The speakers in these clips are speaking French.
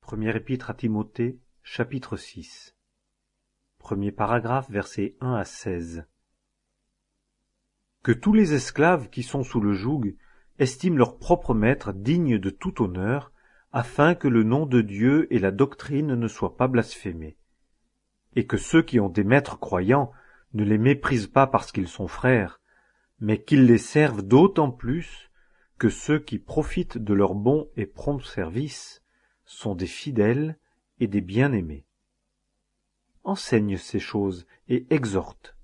Première épître à Timothée, chapitre 6. Premier paragraphe, versets 1 à 16. Que tous les esclaves qui sont sous le joug estiment leur propre maître digne de tout honneur, afin que le nom de Dieu et la doctrine ne soient pas blasphémés. Et que ceux qui ont des maîtres croyants ne les méprisent pas parce qu'ils sont frères, mais qu'ils les servent d'autant plus que ceux qui profitent de leur bon et prompt service sont des fidèles et des bien-aimés. Enseigne ces choses et exhorte.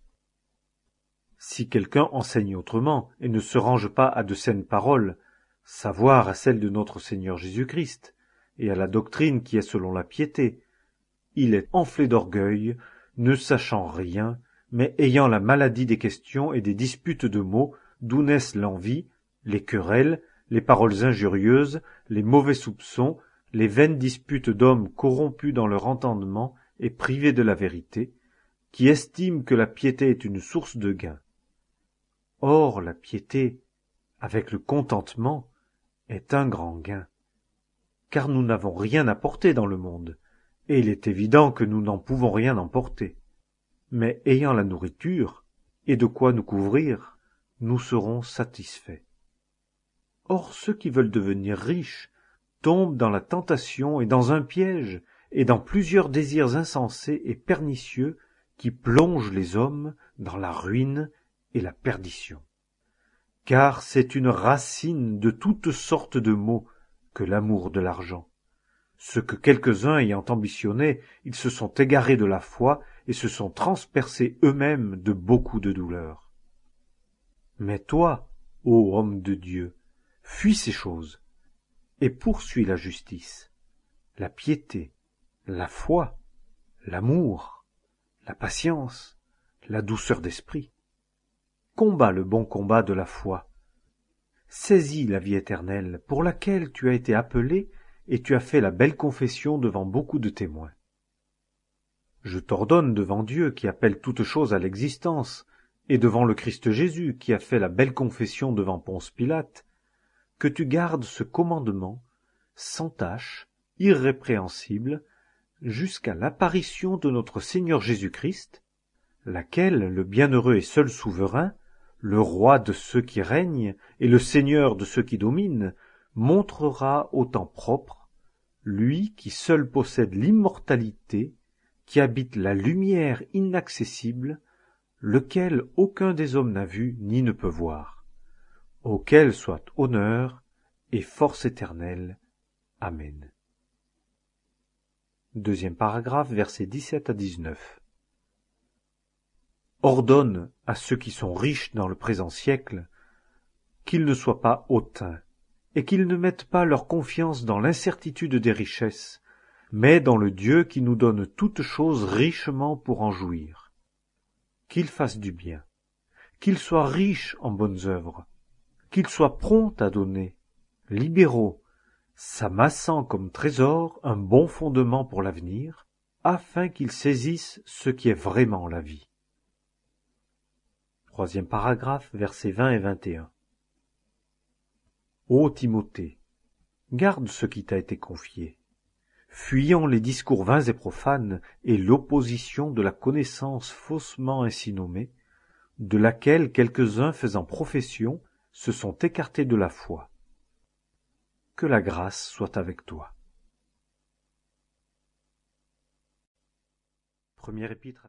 Si quelqu'un enseigne autrement et ne se range pas à de saines paroles, savoir à celle de notre Seigneur Jésus-Christ et à la doctrine qui est selon la piété, il est enflé d'orgueil, ne sachant rien, mais ayant la maladie des questions et des disputes de mots, d'où naissent l'envie, les querelles, les paroles injurieuses, les mauvais soupçons, les vaines disputes d'hommes corrompus dans leur entendement et privés de la vérité, qui estiment que la piété est une source de gain. Or, la piété, avec le contentement, est un grand gain, car nous n'avons rien à porter dans le monde, et il est évident que nous n'en pouvons rien emporter. Mais ayant la nourriture, et de quoi nous couvrir, nous serons satisfaits. Or, ceux qui veulent devenir riches tombent dans la tentation et dans un piège, et dans plusieurs désirs insensés et pernicieux qui plongent les hommes dans la ruine et la perdition. Car c'est une racine de toutes sortes de maux que l'amour de l'argent. Ce que quelques-uns ayant ambitionné, ils se sont égarés de la foi et se sont transpercés eux-mêmes de beaucoup de douleurs. Mais toi, ô homme de Dieu, fuis ces choses, et poursuis la justice, la piété, la foi, l'amour, la patience, la douceur d'esprit. Combats le bon combat de la foi. Saisis la vie éternelle, pour laquelle tu as été appelé et tu as fait la belle confession devant beaucoup de témoins. Je t'ordonne devant Dieu qui appelle toutes choses à l'existence, et devant le Christ Jésus qui a fait la belle confession devant Ponce Pilate, que tu gardes ce commandement, sans tache, irrépréhensible, jusqu'à l'apparition de notre Seigneur Jésus-Christ, laquelle, le bienheureux et seul souverain, le roi de ceux qui règnent et le Seigneur de ceux qui dominent, montrera au temps propre, lui qui seul possède l'immortalité, qui habite la lumière inaccessible, lequel aucun des hommes n'a vu ni ne peut voir, auquel soit honneur et force éternelle. Amen. Deuxième paragraphe, versets 17 à 19. Ordonne à ceux qui sont riches dans le présent siècle qu'ils ne soient pas hautains, et qu'ils ne mettent pas leur confiance dans l'incertitude des richesses, mais dans le Dieu qui nous donne toutes choses richement pour en jouir. Qu'ils fassent du bien, qu'ils soient riches en bonnes œuvres, qu'ils soient prompts à donner, libéraux, s'amassant comme trésor un bon fondement pour l'avenir, afin qu'ils saisissent ce qui est vraiment la vie. Troisième paragraphe, versets 20 et 21. Ô Timothée, garde ce qui t'a été confié, fuyant les discours vains et profanes et l'opposition de la connaissance faussement ainsi nommée, de laquelle quelques-uns faisant profession se sont écartés de la foi. Que la grâce soit avec toi. Première épître